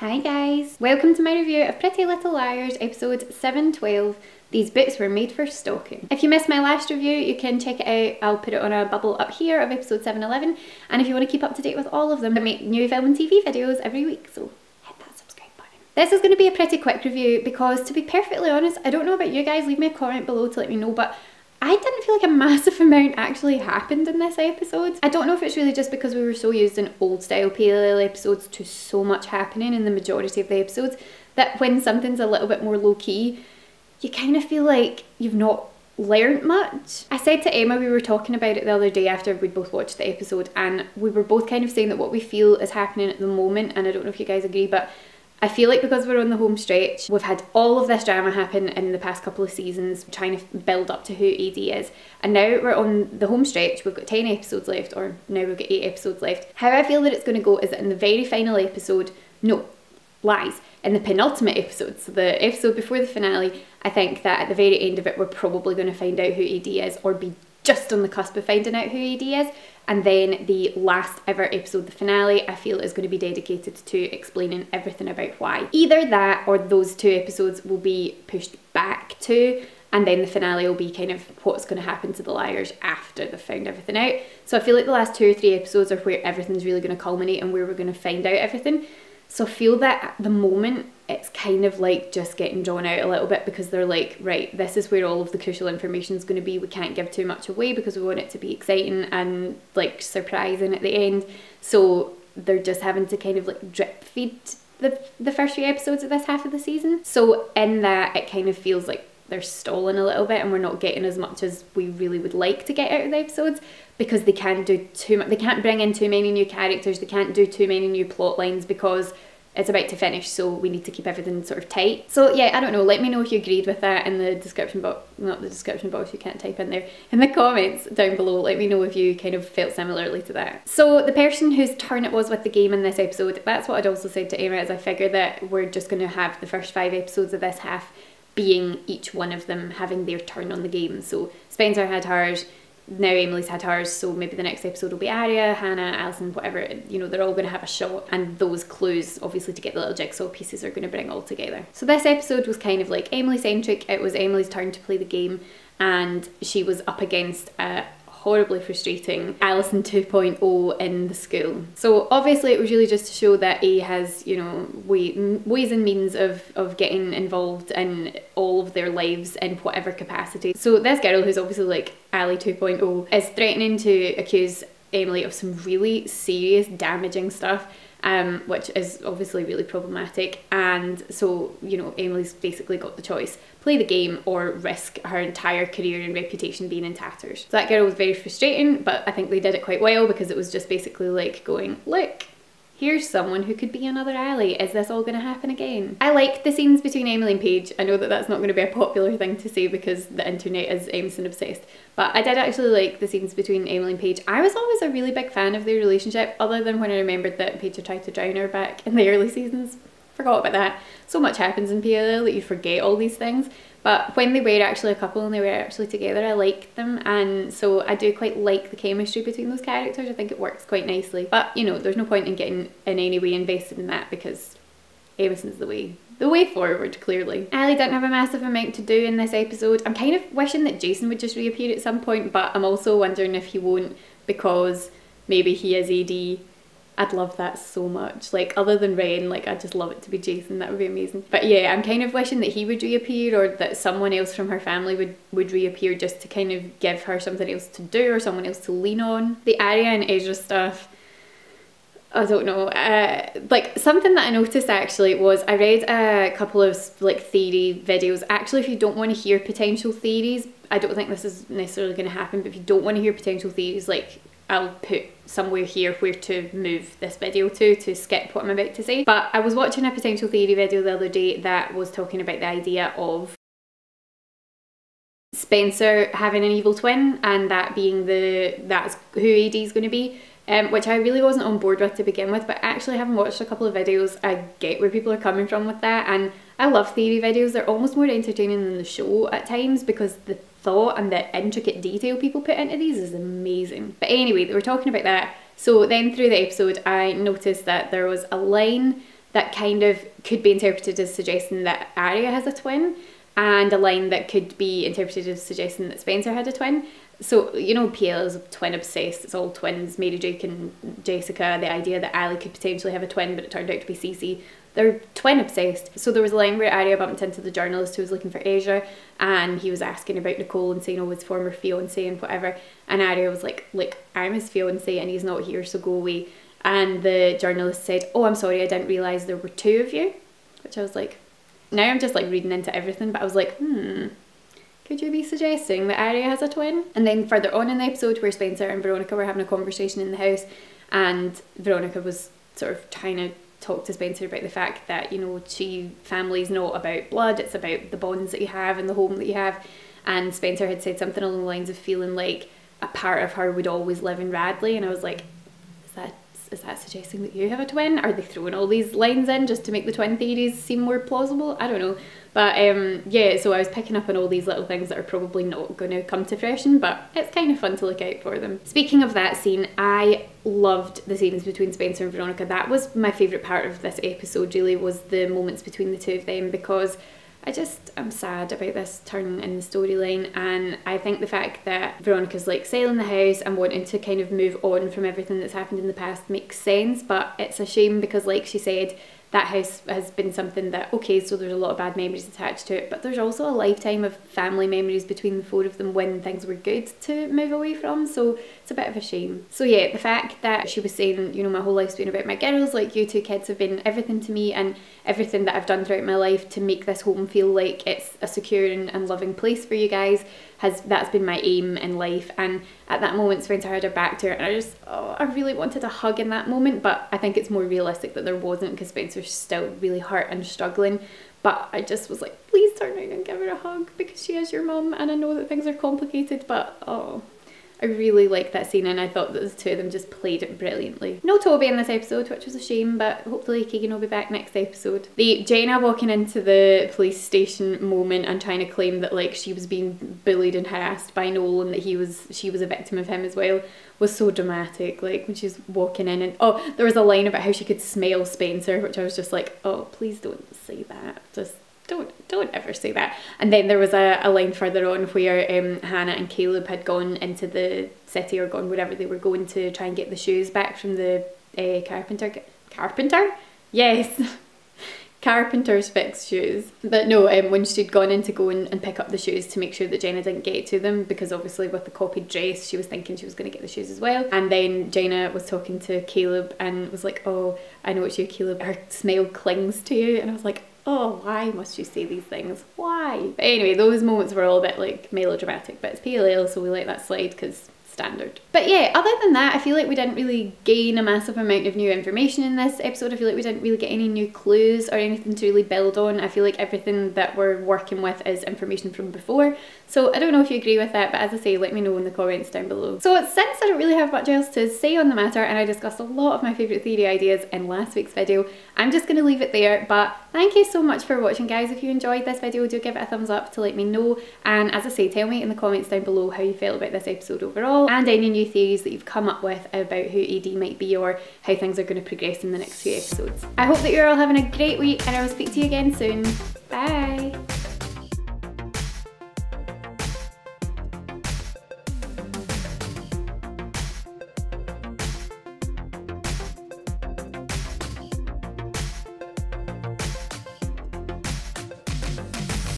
Hi guys! Welcome to my review of Pretty Little Liars episode 712. These books were made for stalking. If you missed my last review, you can check it out. I'll put it on a bubble up here of episode 711. And if you want to keep up to date with all of them, I make new film and TV videos every week, so hit that subscribe button. This is going to be a pretty quick review because, to be perfectly honest, I don't know about you guys, leave me a comment below to let me know, but I didn't feel like a massive amount actually happened in this episode. I don't know if it's really just because we were so used in old style PLL episodes to so much happening in the majority of the episodes that when something's a little bit more low key, you kind of feel like you've not learned much. I said to Emma, we were talking about it the other day after we'd both watched the episode, and we were both kind of saying that what we feel is happening at the moment, and I don't know if you guys agree, but I feel like because we're on the home stretch, we've had all of this drama happen in the past couple of seasons, trying to build up to who AD is. And now we're on the home stretch, we've got 10 episodes left, or now we've got 8 episodes left. How I feel that it's going to go is that in the very final episode, no, lies, in the penultimate episode, so the episode before the finale, I think that at the very end of it, we're probably going to find out who AD is, or be just on the cusp of finding out who AD is. And then the last ever episode, the finale, I feel is going to be dedicated to explaining everything about why. Either that or those 2 episodes will be pushed back to, and then the finale will be kind of what's going to happen to the liars after they've found everything out. So I feel like the last 2 or 3 episodes are where everything's really going to culminate and where we're going to find out everything. So I feel that at the moment it's kind of like just getting drawn out a little bit because they're like, right, this is where all of the crucial information is going to be. We can't give too much away because we want it to be exciting and like surprising at the end. So they're just having to kind of like drip feed the first few episodes of this half of the season. So in that, it kind of feels like they're stalling a little bit and we're not getting as much as we really would like to get out of the episodes because they can't do too much. They can't bring in too many new characters. They can't do too many new plot lines because it's about to finish, so we need to keep everything sort of tight. So yeah, I don't know, let me know if you agreed with that in the description box, not the description box, you can't type in there, in the comments down below, let me know if you kind of felt similarly to that. So the person whose turn it was with the game in this episode, that's what I'd also said to Emma, is I figure that we're just going to have the first 5 episodes of this half being each one of them having their turn on the game. So Spencer had hers, now Emily's had hers, so maybe the next episode will be Aria, Hannah, Alison, whatever, you know, they're all going to have a shot, and those clues, obviously to get the little jigsaw pieces, are going to bring all together. So this episode was kind of like Emily-centric. It was Emily's turn to play the game, and she was up against a horribly frustrating Alison 2.0 in the school. So obviously it was really just to show that A has, you know, ways and means of getting involved in all of their lives in whatever capacity. So this girl, who's obviously like Ali 2.0, is threatening to accuse Emily of some really serious damaging stuff, which is obviously really problematic. And so, you know, Emily's basically got the choice: play the game or risk her entire career and reputation being in tatters. So that girl was very frustrating, but I think they did it quite well because it was just basically like going, look, here's someone who could be another ally. Is this all going to happen again? I liked the scenes between Emily and Paige. I know that that's not going to be a popular thing to say because the internet is Emerson obsessed, but I did actually like the scenes between Emily and Paige. I was always a really big fan of their relationship, other than when I remembered that Paige had tried to drown her back in the early seasons. Forgot about that. So much happens in PLL that you forget all these things. But when they were actually a couple and they were actually together, I liked them, and so I do quite like the chemistry between those characters. I think it works quite nicely. But you know, there's no point in getting in any way invested in that because Emerson's the way forward, clearly. Ali didn't have a massive amount to do in this episode. I'm kind of wishing that Jason would just reappear at some point, but I'm also wondering if he won't because maybe he is AD. I'd love that so much. Like, other than Ren, like, I'd just love it to be Jason. That would be amazing. But yeah, I'm kind of wishing that he would reappear, or that someone else from her family would reappear, just to kind of give her something else to do or someone else to lean on. The Arya and Ezra stuff, I don't know. Like, something that I noticed actually was I read a couple of like theory videos. Actually, if you don't want to hear potential theories, I don't think this is necessarily going to happen, but if you don't want to hear potential theories, like, I'll put somewhere here where to move this video to skip what I'm about to say. But I was watching a potential theory video the other day that was talking about the idea of Spencer having an evil twin, and that being that's who AD is going to be. Which I really wasn't on board with to begin with, but actually having watched a couple of videos, I get where people are coming from with that, and I love theory videos. They're almost more entertaining than the show at times because the thought and the intricate detail people put into these is amazing. But anyway, they were talking about that. So then through the episode, I noticed that there was a line that kind of could be interpreted as suggesting that Arya has a twin, and a line that could be interpreted as suggesting that Spencer had a twin. So, you know, PL is twin obsessed, it's all twins, Mary Jake and Jessica, the idea that Ali could potentially have a twin, but it turned out to be Cece. They're twin obsessed. So there was a line where Arya bumped into the journalist who was looking for Ezra, and he was asking about Nicole and saying, oh, his former fiance and whatever, and Arya was like, look, I'm his fiance and he's not here, so go away. And the journalist said, oh, I'm sorry, I didn't realise there were two of you, which I was like, now I'm just like reading into everything, but I was like, could you be suggesting that Arya has a twin? And then further on in the episode where Spencer and Veronica were having a conversation in the house, and Veronica was sort of trying to talk to Spencer about the fact that, you know, family's not about blood, it's about the bonds that you have and the home that you have. And Spencer had said something along the lines of feeling like a part of her would always live in Radley, and I was like, is that suggesting that you have a twin? Are they throwing all these lines in just to make the twin theories seem more plausible? I don't know. But yeah, so I was picking up on all these little things that are probably not going to come to fruition, but it's kind of fun to look out for them. Speaking of that scene, I loved the scenes between Spencer and Veronica. That was my favourite part of this episode, really, was the moments between the two of them, because I'm sad about this turn in the storyline, and I think the fact that Veronica's like selling the house and wanting to kind of move on from everything that's happened in the past makes sense, but it's a shame because, like she said, that house has been something that, okay, so there's a lot of bad memories attached to it, but there's also a lifetime of family memories between the four of them when things were good to move away from, so it's a bit of a shame. So yeah, the fact that she was saying, you know, my whole life's been about my girls, like you two kids have been everything to me, and everything that I've done throughout my life to make this home feel like it's a secure and loving place for you guys, that's been my aim in life. And at that moment Spencer had her back to her, and I really wanted a hug in that moment, but I think it's more realistic that there wasn't because Spencer's still really hurt and struggling. But I just was like, please turn around and give her a hug because she is your mum, and I know that things are complicated, but oh, I really liked that scene, and I thought that the two of them just played it brilliantly. No Toby in this episode, which was a shame, but hopefully Keegan will be back next episode. The Jenna walking into the police station moment and trying to claim that like she was being bullied and harassed by Noel and that she was a victim of him as well was so dramatic. Like when she's walking in, and oh, there was a line about how she could smell Spencer, which I was just like, oh, please don't say that. Just don't ever say that. And then there was a line further on where Hannah and Caleb had gone into the city, or gone wherever they were going, to try and get the shoes back from the carpenter? Yes. Carpenter's fixed shoes. But no, when she'd gone in to go and pick up the shoes to make sure that Jenna didn't get to them, because obviously with the copied dress she was thinking she was going to get the shoes as well. And then Jenna was talking to Caleb and was like, oh, I know it's you, Caleb, her smell clings to you. And I was like, oh, why must you say these things? Why? But anyway, those moments were all a bit like melodramatic, but it's PLL, so we let that slide because standard. But yeah, other than that, I feel like we didn't really gain a massive amount of new information in this episode. I feel like we didn't really get any new clues or anything to really build on. I feel like everything that we're working with is information from before. So I don't know if you agree with that, but as I say, let me know in the comments down below. So since I don't really have much else to say on the matter, and I discussed a lot of my favourite theory ideas in last week's video, I'm just going to leave it there. But thank you so much for watching, guys. If you enjoyed this video, do give it a thumbs up to let me know. And as I say, tell me in the comments down below how you felt about this episode overall, and any new theories that you've come up with about who AD might be or how things are going to progress in the next few episodes. I hope that you're all having a great week, and I will speak to you again soon. Bye!